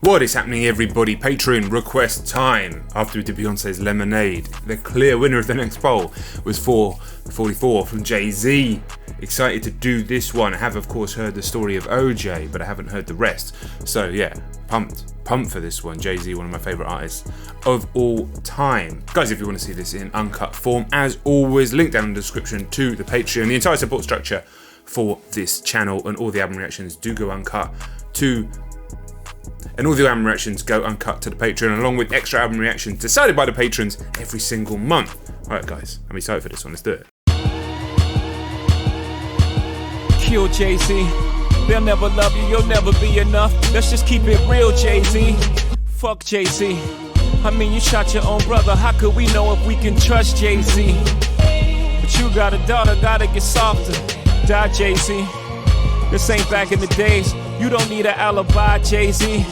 What is happening, everybody? Patreon request time. After we did Beyonce's Lemonade, the clear winner of the next poll was 444 from Jay-Z. Excited to do this one. I have, of course, heard the story of OJ, but I haven't heard the rest. So yeah, pumped for this one. Jay-Z, one of my favorite artists of all time. Guys, if you want to see this in uncut form, as always, link down in the description to the Patreon. The entire support structure for this channel and all the album reactions do go uncut to and all the album reactions go uncut to the Patreon, along with extra album reactions decided by the patrons every single month. Alright guys, I'm excited for this one, let's do it. Kill Jay-Z, they'll never love you, you'll never be enough. Let's just keep it real, Jay-Z. Fuck Jay-Z. I mean, you shot your own brother, how could we know if we can trust Jay-Z? But you got a daughter, gotta get softer. Die, Jay-Z. This ain't back in the days. You don't need an alibi, Jay-Z.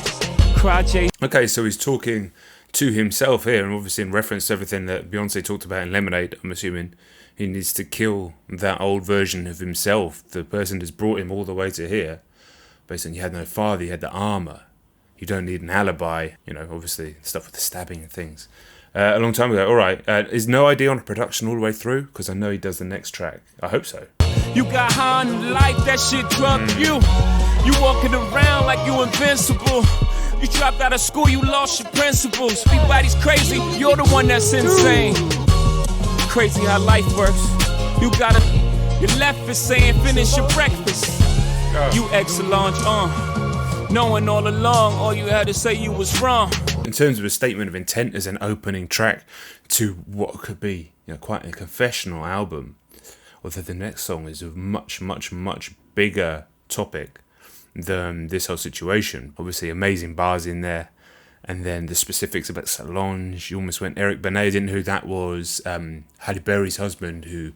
Cry, Jay-Z. Okay, so he's talking to himself here, and obviously in reference to everything that Beyonce talked about in Lemonade, I'm assuming he needs to kill that old version of himself, the person that's brought him all the way to here. Based on you had no father, you had the armor. You don't need an alibi, you know, obviously stuff with the stabbing and things. A long time ago, alright, is No Idea on production all the way through? Because I know he does the next track. I hope so. You got high on life, that shit drugged you. You walking around like you invincible. You dropped out of school, you lost your principles. Everybody's crazy, you're the one that's insane. Crazy how life works. You gotta, your left is saying finish your breakfast. You excellent, knowing all along, all you had to say you was wrong. In terms of a statement of intent as an opening track to what could be, you know, quite a confessional album, although the next song is a much bigger topic than this whole situation. Obviously amazing bars in there, and then the specifics about Solange. You almost went Eric Benet, didn't who that was, Halle Berry's husband, who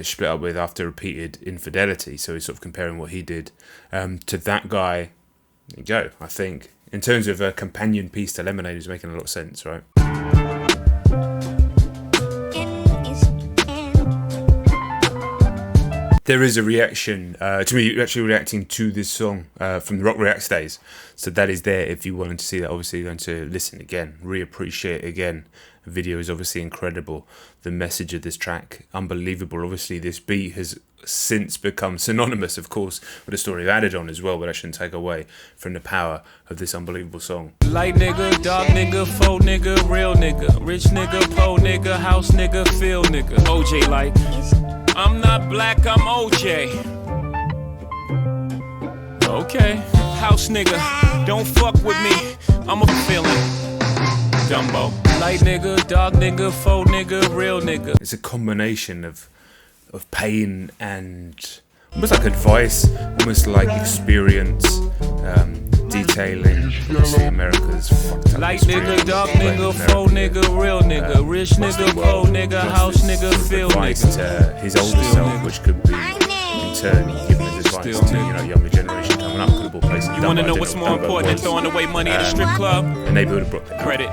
split up with after repeated infidelity, so he's sort of comparing what he did to that guy. There you go. I think in terms of a companion piece to Lemonade, is making a lot of sense, right? There is a reaction to me actually reacting to this song from the Rock Reacts days, so that is there if you wanted to see that. Obviously you're going to listen again, reappreciate it again. The video is obviously incredible, the message of this track unbelievable. Obviously this beat has since become synonymous, of course, with the story of Adidon as well, but that shouldn't take away from the power of this unbelievable song. Light nigga, dark nigga, faux nigga, real nigga, rich nigga, po nigga, house nigga, feel nigga. OJ like, I'm not black, I'm OJ. Okay, house nigga, don't fuck with me, I'm a feeling. Dumbo. Light nigga, dark nigga, faux nigga, real nigga. It's a combination of pain and almost like advice, almost like experience, detailing obviously America's fucked up Light history, nigga, dark nigga, faux nigga, real nigga, rich nigga, po nigga, house nigga, feel advice nigga. to his older self, which could be in turn giving his advice to, you know, younger generation coming up. Could have bought places. You wanna know what's more important than throwing away money at a strip club? The neighborhood of Brooklyn. Credit.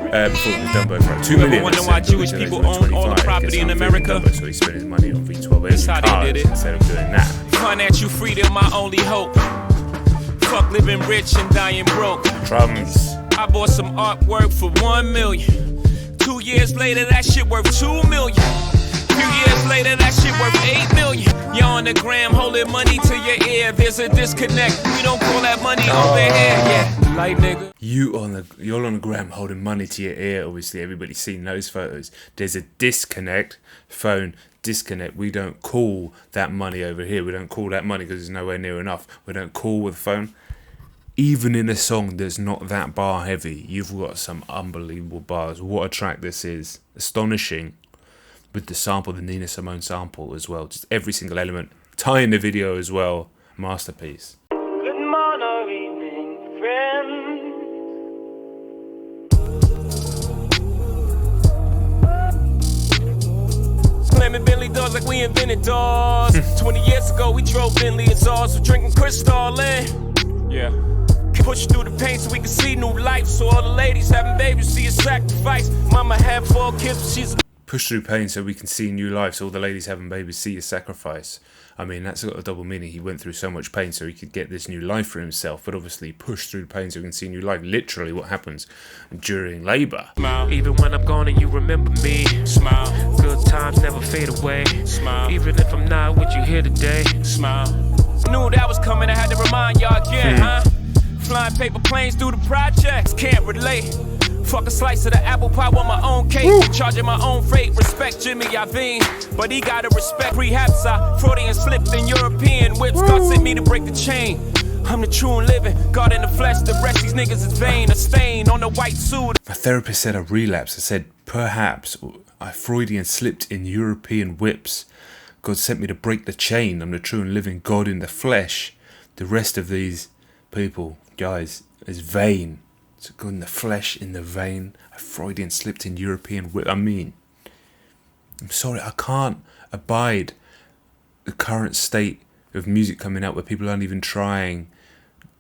Before it was Dumbo for like 2 million. Wonder why Jewish people own all the property in America? Dumbo, so he spent his money on V12 That's how they did it. instead of doing that. Financial freedom, my only hope. Fuck living rich and dying broke. Drums. I bought some artwork for 1 million. 2 years later, that shit worth 2 million. Few years later, that shit worth 8 million. You're on the gram holding money to your ear. There's a disconnect. We don't call that money over here. Yeah, light nigga. You're on the gram holding money to your ear. Obviously, everybody's seen those photos. There's a disconnect. Phone disconnect. We don't call that money over here. We don't call that money because it's nowhere near enough. We don't call with the phone. Even in a song that's not that bar heavy, you've got some unbelievable bars. What a track this is. Astonishing. With the sample, the Nina Simone sample as well. Just every single element. Tie in the video as well. Masterpiece. Good morning, evening, friends. Slamming Bentley doors like we invented doors. 20 years ago, we drove Bentley and Zars. We're drinking Cristal in. Yeah. Push through the pain so we can see new life. So all the ladies having babies see a sacrifice. Mama had 4 kids, but she's Push through pain so we can see new life, so all the ladies having babies see his sacrifice. I mean, that's got a double meaning. He went through so much pain so he could get this new life for himself, but obviously push through pain so we can see new life. Literally what happens during labour. Smile. Even when I'm gone and you remember me. Smile. Good times never fade away. Smile. Even if I'm not with you here today. Smile. Knew that was coming, I had to remind y'all again, huh? Flying paper planes through the projects, can't relate. Fuck a slice of the apple pie, want my own cake. Charging my own freight, respect Jimmy Iovine. But he gotta respect rehabs. I Freudian slipped in European whips. God sent me to break the chain. I'm the true and living, God in the flesh. The rest these niggas is vain. A stain on the white suit. My therapist said I relapsed. I said, perhaps I Freudian slipped in European whips. God sent me to break the chain. I'm the true and living God in the flesh. The rest of these people, guys, is vain. So God in the flesh, in the vein. I Freudian slipped in European whip. I mean, I'm sorry, I can't abide the current state of music coming out where people aren't even trying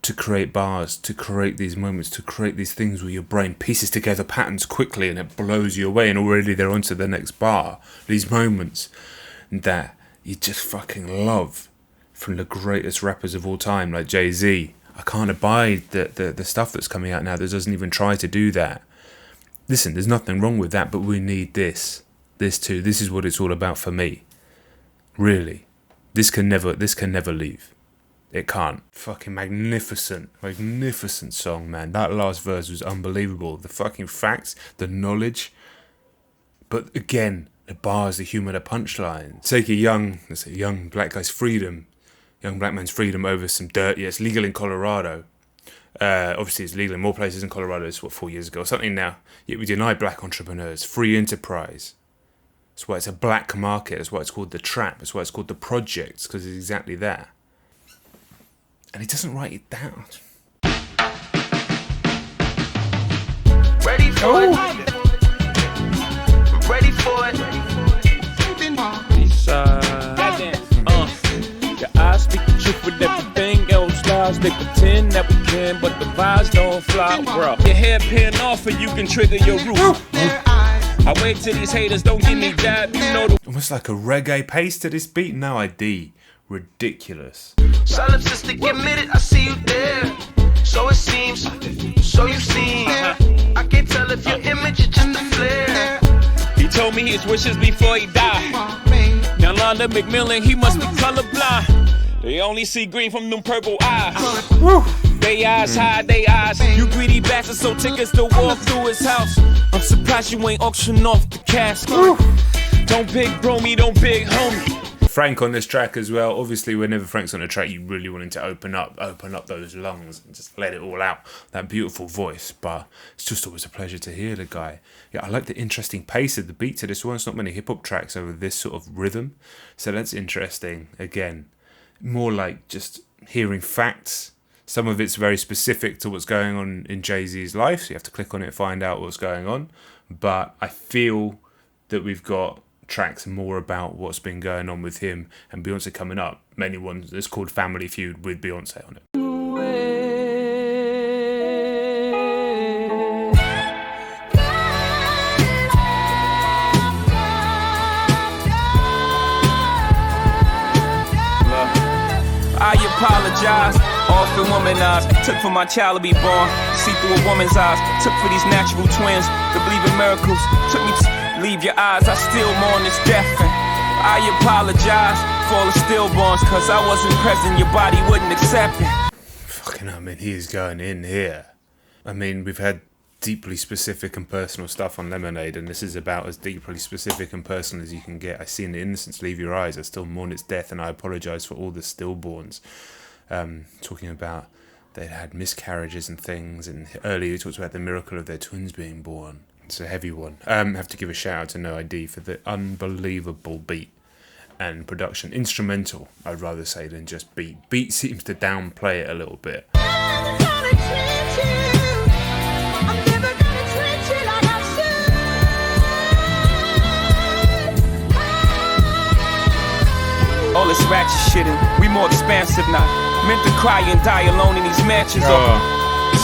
to create bars, to create these moments, to create these things where your brain pieces together patterns quickly and it blows you away and already they're onto the next bar. These moments that you just fucking love from the greatest rappers of all time, like Jay-Z. I can't abide the stuff that's coming out now that doesn't even try to do that. Listen, there's nothing wrong with that, but we need this too. This is what it's all about for me. Really. This can never leave. It can't. Fucking magnificent song, man. That last verse was unbelievable. The fucking facts, the knowledge. But again, the bars, the humour, the punchline. Take a young black guy's freedom, young black man's freedom over some dirt. Yeah, it's legal in Colorado. Obviously, it's legal in more places in Colorado. It's 4 years ago or something now. Yet we deny black entrepreneurs free enterprise. That's why it's a black market. That's why it's called the trap. That's why it's called the projects, because it's exactly that. And he doesn't write it down. Ready for it. Ready for it. Your eyes speak the truth with everything else lies. They pretend that we can, but the vibes don't fly, bro. Your hair pin off and you can trigger your roof. I wait till these haters don't give me that. You know the Almost like a reggae pace to this beat. No ID. Ridiculous. Solipsistic admitted, I see you there. So it seems, so you seem. I can't tell if your image is just a flare. He told me his wishes before he died. Now Londa McMillan, he must be colorblind. They only see green from them purple eyes. They eyes hide, they eyes. You greedy bastard, so tickets to walk through his house. I'm surprised you ain't auctioning off the casket. Don't big bro me, don't big homie. Frank on this track as well. Obviously, whenever Frank's on a track, you really want him to open up those lungs and just let it all out. That beautiful voice. But it's just always a pleasure to hear the guy. Yeah, I like the interesting pace of the beat to this one. It's not many hip hop tracks over this sort of rhythm, so that's interesting. Again, more like just hearing facts. Some of it's very specific to what's going on in Jay-Z's life, so you have to click on it and find out what's going on. But I feel that we've got tracks more about what's been going on with him and Beyonce coming up. Many ones that's called Family Feud with Beyonce on it. I apologize, often womanized. Took for my child to be born, see through a woman's eyes. Took for these natural twins to believe in miracles. Took me to leave your eyes, I still mourn this death. And I apologize for all the stillborns, cause I wasn't present, your body wouldn't accept it. Fucking hell, I mean, he is going in here. I mean, we've had deeply specific and personal stuff on Lemonade, and this is about as deeply specific and personal as you can get. I seen the innocence leave your eyes, I still mourn its death, and I apologise for all the stillborns. Talking about they had miscarriages and things, and earlier he talked about the miracle of their twins being born. It's a heavy one. Have to give a shout out to No ID for the unbelievable beat and production. Instrumental, I'd rather say, than just beat. Beat seems to downplay it a little bit. All this ratchet shit and we more expansive now. Meant to cry and die alone in these matches or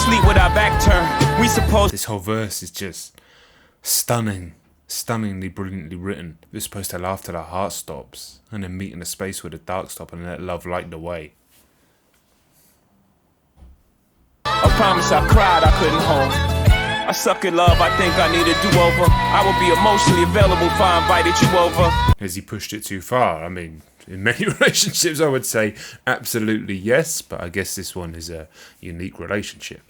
sleep with our back turned. We supposed. This whole verse is just stunning. stunningly brilliantly written. We're supposed to laugh till our heart stops, and then meet in a space where the dark stop and let love light the way. I promise I cried, I couldn't hold. I suck at love, I think I need a do-over. I will be emotionally available if I invited you over. Has he pushed it too far? I mean, in many relationships I would say absolutely yes, but I guess this one is a unique relationship.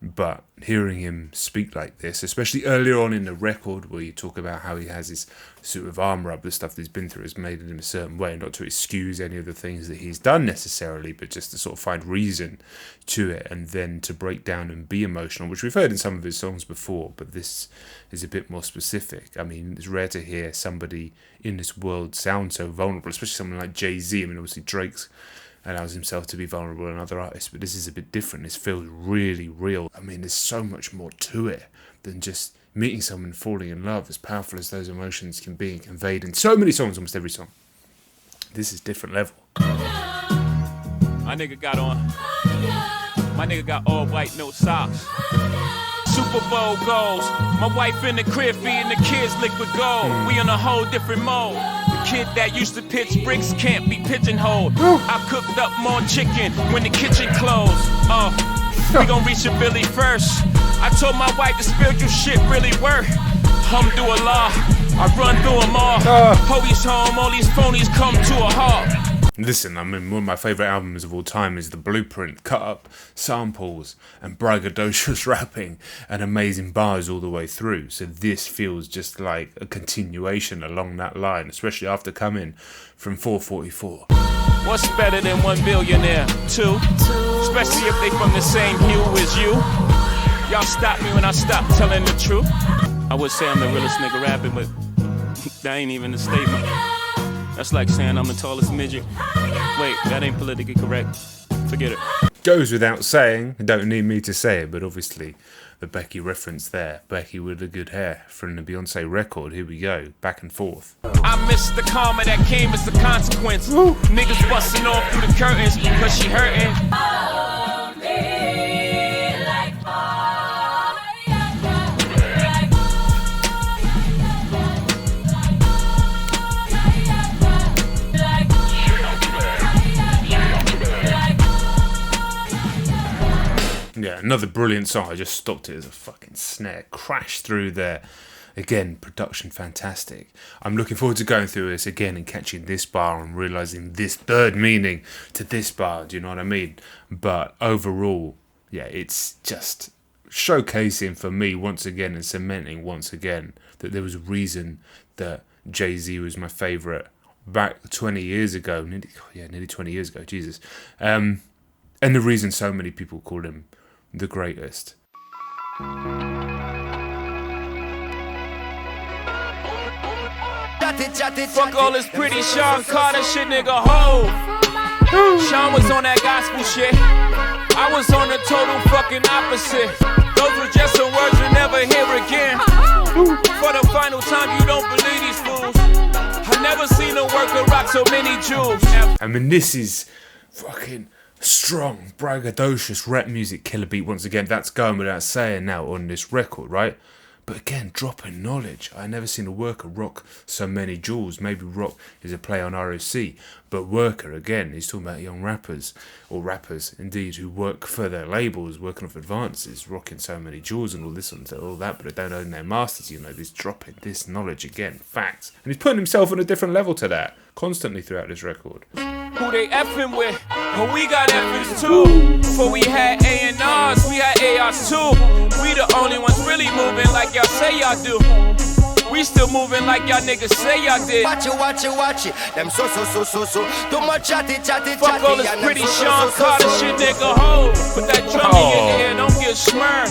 But hearing him speak like this, especially earlier on in the record where you talk about how he has his suit of armour up, the stuff that he's been through has made him a certain way, not to excuse any of the things that he's done necessarily, but just to sort of find reason to it and then to break down and be emotional, which we've heard in some of his songs before, but this is a bit more specific. I mean, it's rare to hear somebody in this world sound so vulnerable, especially someone like Jay-Z. I mean, obviously Drake's allows himself to be vulnerable in other artists, but this is a bit different. This feels really real. I mean, there's so much more to it than just meeting someone, falling in love, as powerful as those emotions can be and conveyed in so many songs, almost every song. This is different level. My nigga got on. My nigga got all white, no socks. Super Bowl goals. My wife in the crib feeding the kids liquid gold. We in a whole different mode. Kid that used to pitch bricks can't be pigeonholed. I cooked up more chicken when the kitchen closed. We gon' reach a Billy first. I told my wife the spiritual shit really work. Alhamdulillah, I run through them all. Police home, all these phonies come to a halt. Listen, I mean, one of my favourite albums of all time is The Blueprint. Cut up samples and braggadocious rapping and amazing bars all the way through. So this feels just like a continuation along that line, especially after coming from 444. What's better than 1 billionaire? Two. Especially if they from the same hue as you. Y'all stop me when I stop telling the truth. I would say I'm the realest nigga rapping, but that ain't even a statement. That's like saying I'm the tallest midget. Wait, that ain't politically correct. Forget it. Goes without saying, don't need me to say it, but obviously the Becky reference there. Becky with the good hair from the Beyoncé record. Here we go, back and forth. I miss the karma that came as a consequence. Niggas busting off through the curtains because she hurting. Yeah, another brilliant song. I just stopped it as a fucking snare. Crashed through there. Again, production fantastic. I'm looking forward to going through this again and catching this bar and realising this third meaning to this bar. Do you know what I mean? But overall, yeah, it's just showcasing for me once again and cementing once again that there was a reason that Jay-Z was my favourite back 20 years ago. Nearly 20 years ago, Jesus. And the reason so many people call him the greatest. Fuck all this pretty Sean Carter shit, nigga, ho. Sean was on that gospel shit. I was on the total fucking opposite. Those were just some words you'll never hear again. For the final time, you don't believe these fools. I never seen a worker rock so many jewels. I mean, this is fucking strong, braggadocious rap music, killer beat once again. That's going without saying now on this record, right? But again, dropping knowledge. I never seen a worker rock so many jewels. Maybe rock is a play on ROC, but worker, again, he's talking about young rappers, or rappers indeed, who work for their labels, working off advances, rocking so many jewels and all this and all that, but they don't own their masters, you know. He's dropping this knowledge again, facts. And he's putting himself on a different level to that, constantly throughout this record. Who they effing with? But we got effings too. Before we had A&Rs, we had ARs too. We the only ones really moving like y'all say y'all do. We still moving like y'all niggas say y'all did. Watch it. Them so. Too much chatty. Fuck all this pretty Sean Carter shit, nigga, ho. Put that drum in your ear, don't get smurred.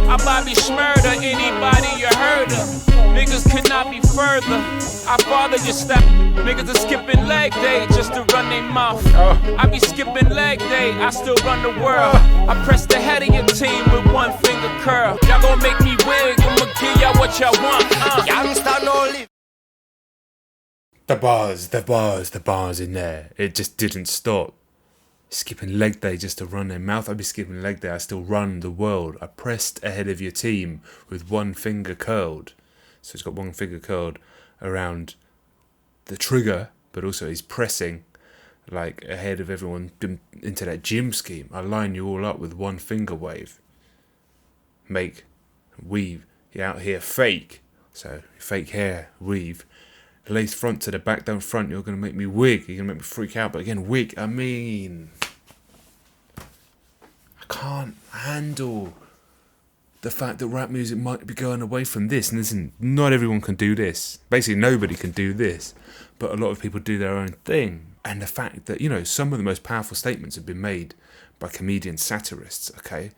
I Bobby Schmurder, anybody you heard of. Niggas cannot be further. I father just step. Niggas are skipping leg day just to run their mouth. I be skipping leg day, I still run the world. I press the head of your team with one finger curl. Y'all gon' make me wig, I'ma give y'all what y'all want. Youngster no live. The bars in there. It just didn't stop. Skipping leg day just to run their mouth. I'd be skipping leg day, I still run the world. I pressed ahead of your team with one finger curled. So he's got one finger curled around the trigger, but also he's pressing like ahead of everyone into that gym scheme. I line you all up with one finger wave. Make, weave. You're out here fake. So fake hair, weave. Lace front to the back, down front. You're going to make me wig. You're going to make me freak out. But again, wig, I mean, I can't handle the fact that rap music might be going away from this. And listen, not everyone can do this. Basically, nobody can do this. But a lot of people do their own thing. And the fact that, you know, some of the most powerful statements have been made by comedian satirists, okay?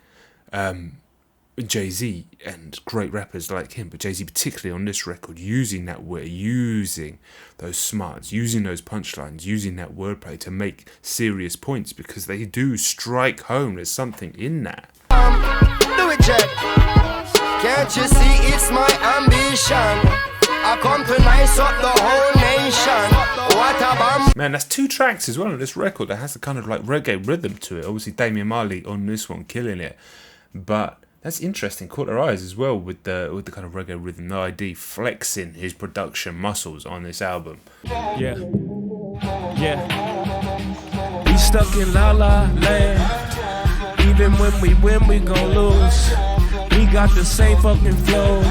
Jay-Z and great rappers like him, but Jay-Z particularly on this record, using that word, using those smarts, using those punchlines, using that wordplay to make serious points, because they do strike home. There's something in that. Do it, Jack. Can't you see it's my ambition? I come to nice up the whole nation. What a bomb. Man, that's 2 tracks as well on this record that has a kind of like reggae rhythm to it. Obviously, Damian Marley on this one killing it, but that's interesting. Caught our eyes as well with the kind of reggae rhythm. No ID flexing his production muscles on this album. Yeah. We stuck in la la land. Even when we win, we gon' lose. We got the same fucking flows.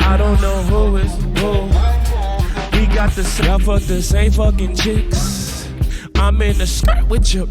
I don't know who is who. We got the same, fuck the same fucking chicks. I'm in the skirt with you.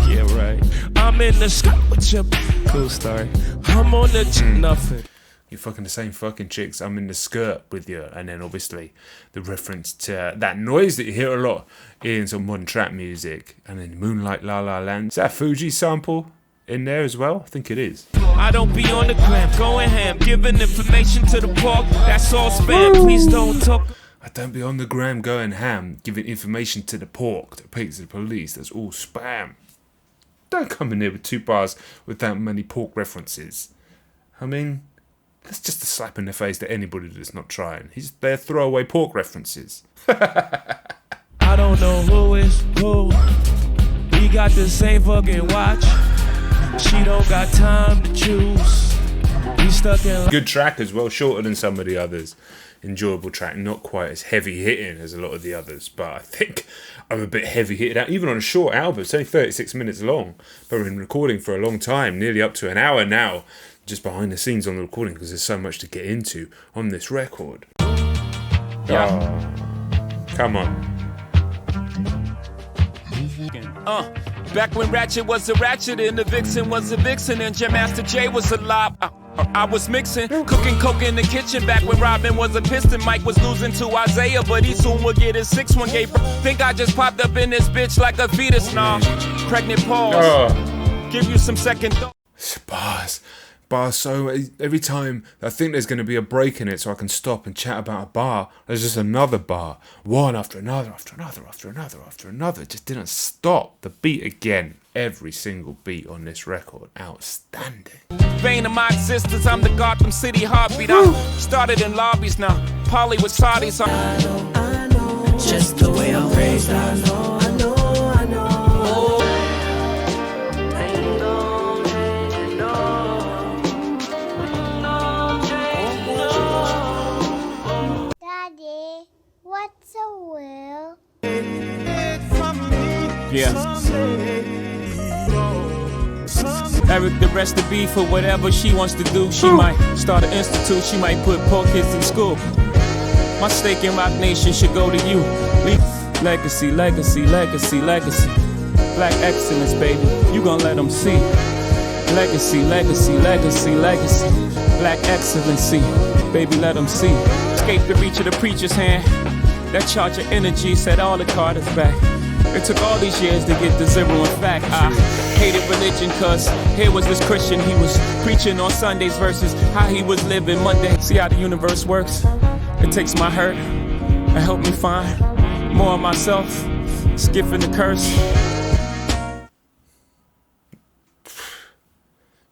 Yeah, right. I'm in the skirt with you. Cool story. I'm on the nothing. You're fucking the same fucking chicks. I'm in the skirt with you. And then obviously the reference to that noise that you hear a lot in some modern trap music. And then Moonlight, La La Land. Is that a Fuji sample in there as well? I think it is. I don't be on the gram, going ham, giving information to the park. That's all spam. Please don't talk. I don't be on the gram going ham, giving information to the pork, the pigs, to the police. That's all spam. Don't come in here with 2 bars with that many pork references. I mean, that's just a slap in the face to anybody that's not trying. They're throwaway pork references. I don't know who is who. We got the same fucking watch. She don't got time to choose. We stuck in. Good track as well, shorter than some of the others. Enjoyable track, not quite as heavy hitting as a lot of the others, but I think I'm a bit heavy hitted out, even on a short album. It's only 36 minutes long, but we've been recording for a long time, nearly up to an hour now, just behind the scenes on the recording, because there's so much to get into on this record. Yeah. Oh, come on. Back when Ratchet was a Ratchet and the Vixen was a Vixen and Jam Master Jay was alive, I was mixing, cooking coke in the kitchen. Back when Robin was a piston, Mike was losing to Isaiah, but he soon would get his 6-1 gave. Think I just popped up in this bitch like a fetus, nah. Pregnant pause. Give you some second thought. Bars, so every time I think there's going to be a break in it so I can stop and chat about a bar, there's just another bar. One after another, after another, after another, after another. It just didn't stop. The beat again. Every single beat on this record. Outstanding. Vein of my existence, I'm the Gotham City heartbeat. I started in lobbies now. Polly with Saudis. I know. Just the way I'm raised, I know. What's a will? Yeah. Eric, the recipe for whatever she wants to do. She might start an institute. She might put poor kids in school. My stake in Rock Nation should go to you. Legacy, legacy, legacy, legacy. Black excellence, baby. You gon' let them see. Legacy, legacy, legacy, legacy. Black excellency, baby, let them see. Escape the reach of the preacher's hand. That charge of energy set all the Carters back. It took all these years to get to zero in fact. I hated religion cause here was this Christian. He was preaching on Sundays versus how he was living Monday. See how the universe works? It takes my hurt and help me find more of myself. Skipping the curse.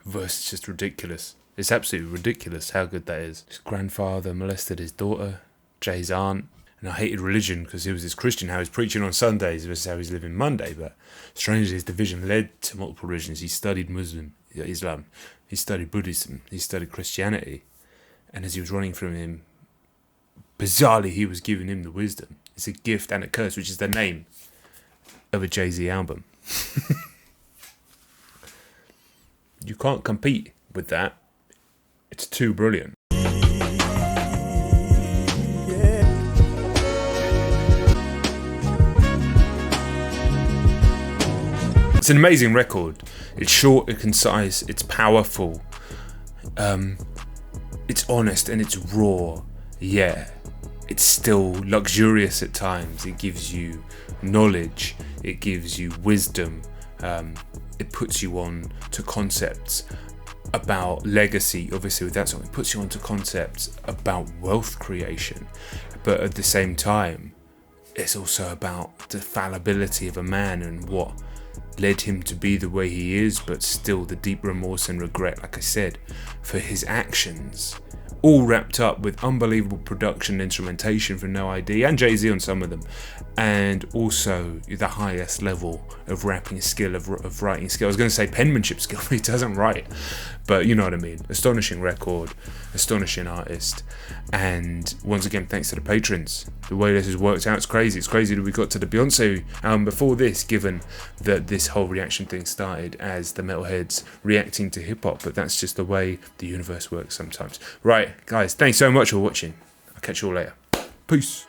Verse is just ridiculous. It's absolutely ridiculous how good that is. His grandfather molested his daughter, Jay's aunt. And I hated religion because he was this Christian, how he was preaching on Sundays versus how he's living Monday. But strangely, his division led to multiple religions. He studied Islam, he studied Buddhism, he studied Christianity. And as he was running from him bizarrely, he was giving him the wisdom. It's a gift and a curse, which is the name of a Jay-Z album. You can't compete with that. It's too brilliant. It's an amazing record. It's short, it's concise, it's powerful. It's honest and it's raw. Yeah. It's still luxurious at times. It gives you knowledge. It gives you wisdom. It puts you on to concepts about legacy. Obviously with that song, it puts you on to concepts about wealth creation. But at the same time, it's also about the fallibility of a man and what led him to be the way he is, but still the deep remorse and regret, like I said, for his actions. All wrapped up with unbelievable production and instrumentation from No ID and Jay-Z on some of them, and also the highest level of rapping skill, of writing skill. I was going to say penmanship skill, but he doesn't write, but you know what I mean. Astonishing record, astonishing artist, and once again, thanks to the patrons. The way this has worked out, it's crazy. It's crazy that we got to the Beyoncé album before this, given that this whole reaction thing started as the metalheads reacting to hip-hop, but that's just the way the universe works sometimes. Right, guys, thanks so much for watching. I'll catch you all later. Peace.